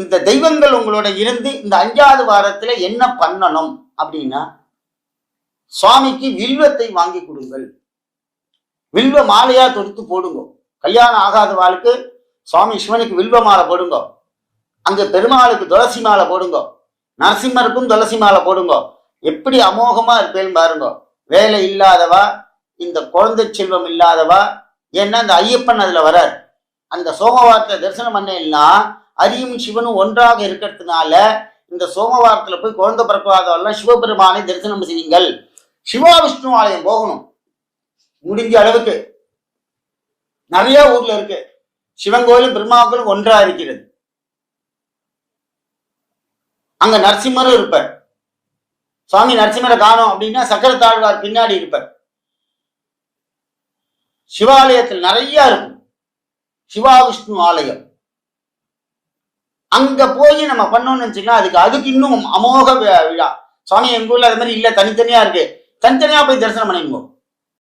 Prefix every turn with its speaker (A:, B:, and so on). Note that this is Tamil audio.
A: இந்த தெய்வங்கள் உங்களோட இருந்து இந்த 5வது வாரத்துல என்ன பண்ணணும் அப்படின்னா, சுவாமிக்கு வில்வத்தை வாங்கி கொடுங்கள். வில்வ மாலையா தொடுத்து போடுங்க. கல்யாணம் ஆகாத வாழ்க்கு சுவாமி சிவனுக்கு வில்வ மாலை போடுங்க. அங்க பெருமாளுக்கு துளசி மாலை போடுங்க. நரசிம்மருக்கும் துளசி மாலை போடுங்க. எப்படி அமோகமா இருப்பேன்னு பாருங்க. வேலை இல்லாதவா, இந்த குழந்தை செல்வம் இல்லாதவா, ஏன்னா அந்த ஐயப்பன் அதுல வரார். அந்த சோமவாரத்தை தரிசனம் பண்ணேன்னா அரியும் சிவனும் ஒன்றாக இருக்கிறதுனால இந்த சோமவாரத்துல போய் குழந்தை பிறக்காதவெல்லாம் சிவபெருமானை தரிசனம் செய்யுங்கள். சிவா விஷ்ணு ஆலயம் போகணும். முடிஞ்ச அளவுக்கு நிறைய ஊர்ல இருக்கு. சிவன் கோயிலும் பெருமாக்களும் ஒன்றா இருக்கிறது. அங்க நரசிம்மரும் இருப்பார். சுவாமி நரசிம்மரை காணோம் அப்படின்னா சக்கரத்தாழ்வார் பின்னாடி இருப்பார். சிவாலயத்தில் நிறைய இருக்கும். சிவா விஷ்ணு ஆலயம் அங்க போய் நம்ம பண்ணோம்னு வச்சுக்கலாம். அதுக்கு இன்னும் அமோக விழா. சுவாமி எங்க ஊர்ல அது மாதிரி இல்ல, தனித்தனியா இருக்கு. தனித்தனியா போய் தரிசனம் பண்ணிடுவோம்.